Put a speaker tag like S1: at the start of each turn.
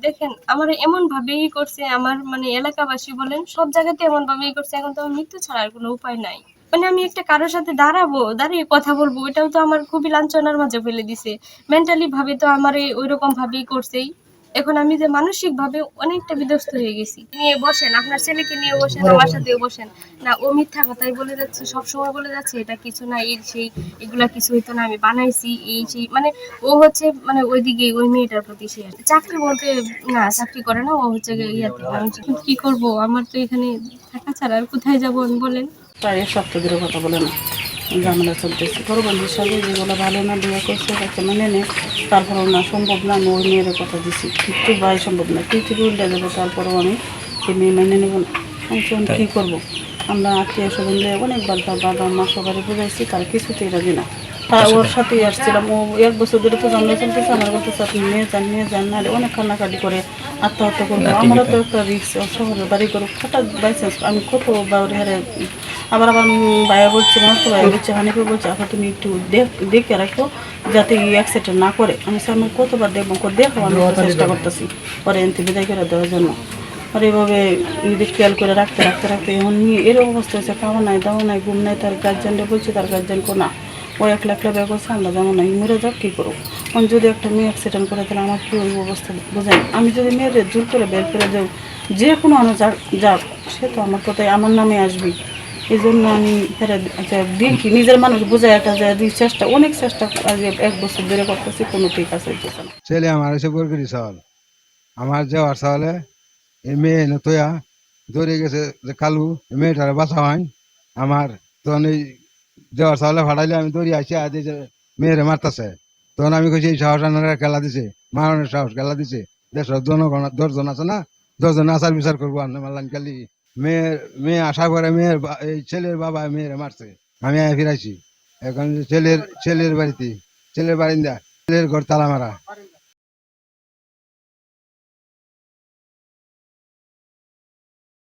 S1: দেখেন আমার এমন ভাবেই করছে, আমার মানে এলাকাবাসী বলেন সব জায়গাতে এমন ভাবেই করছে। এখন তো আমার মৃত্যু ছাড়া আর কোনো উপায় নাই। মানে আমি একটা কারোর সাথে দাঁড়াবো, দাঁড়িয়ে কথা বলবো, এটাও তো আমার খুবই লাঞ্ছনার মাঝে ফেলে দিছে। মেন্টালি ভাবে তো আমার ওইরকম ভাবেই করছেই। এখন আমি যে মানসিক ভাবে অনেকটা বিধ্বস্ত হয়ে গেছি। নিয়ে বসেন, আপনার ছেলেকে নিয়ে বসেন, আমার সাথেও বসেন। না, ও মিথ্যা কথাই বলে যাচ্ছে, সবসময় বলে যাচ্ছে এটা কিছু না, এই সেই, এগুলা কিছু হইতো না, আমি বানাইছি, এই সেই। মানে ও হচ্ছে মানে ওইদিকে ওই মেয়েটার প্রতি সে চাকরি বলতে, না চাকরি করে না, ও হচ্ছে ইয়াতে মানুষ। কি করব, আমার তো এখানে থাকা ছাড়া আর কোথায় যাবো আমি বলেন।
S2: প্রায় এক সপ্তাহ ধরে কথা বলে না, ঝামেলা চলতেছে। পরবন্ধু হিসাবে যেগুলো ভালো না বিয়ে করছে তাকে মেনে নে, তারপরেও না সম্ভব না, আমি ওই মেয়ের কথা দিছি একটু ভাই সম্ভব না, তুই থেকে উল্টে দেবে, তারপরেও আমি সে মেয়ে মেনে নেব না। আমি কী করবো, আমরা আত্মীয় স্বজন অনেকবার তার বাবা মা সবারই বুঝাইছি, তার কিছুতেই রাজি না। ওর সাথেই আসছিলাম, ও 1 বছর ধরে তো ঝামেলা চলতেছে, আমার বলতেছে আপনি নিয়ে যান না, অনেক কান্নাকাটি করে আত্মহত্যা করবো। আমারও তো একটা রিক্স, শহরে বাড়ি করুক হঠাৎ বাই চান্স আমি কত বাউরি হারে। আবার ভাইয়া বলছে, আমার তো ভাইয়া বলছে, হানিফে বলছে আপা তুমি একটু দেখে রাখো যাতে অ্যাক্সিডেন্ট না করে। আমি আমি কতবার দেখবো, দেখো আমি চেষ্টা করতেছি পরে এনতে বিদায় করে দেওয়ার জন্য। আর এইভাবে নিজের খেয়াল করে রাখতে রাখতে রাখতে এমন এরকম অবস্থা হয়েছে, খাওয়া নাই দাওয়া নাই ঘুম নাই। তার গার্জেনরা বলছে, তার গার্জেন না, ও একলা একলা ব্যয় করছে, আমরা যেমন নাই মরে যাক কী করবো। আমি যদি একটা মেয়ে অ্যাক্সিডেন্ট করে তাহলে আমার কী ওই অবস্থা বোঝাই। আমি যদি মেয়েদের জোর করে বের করে যাও, যে কোনো মানুষ যাক, সে তো আমার কথায় আমার নামে আসবি। এই জন্য আমি দেখি নিজের মানুষ বোঝায় একটা যায় দুই চেষ্টা, অনেক চেষ্টা আগে 1 বছর ধরে করতেছি, কোনো ঠিক আছে না।
S3: ছেলে আমার এসে বরগিরি চাল আমার যাওয়ার চালে এই মেয়ে নতয়া দৌড়ে গেছে যে কালু মেয়েটারে বাঁচা হয় আমার। তখন এই যাওয়ার চালে ফাটাইলে আমি দৌড়ি আসি আদি যে মেয়েরে মারতেছে। তখন আমি কইছি এই সাহস আনারা খেলা দিছে, মারণের সাহস খেলা দিছে। দেশের জনগণ 10 জন আছে না, 10 জন আচার বিচার করবো আপনি মারলাম খালি। মেয়ে আশা করে এই ছেলের বাবা মেয়েরে মারছে। আমি ফিরাইছি এখন ছেলের বাড়িতে, ছেলের বারিন্দা, ছেলের ঘর তালা মারা।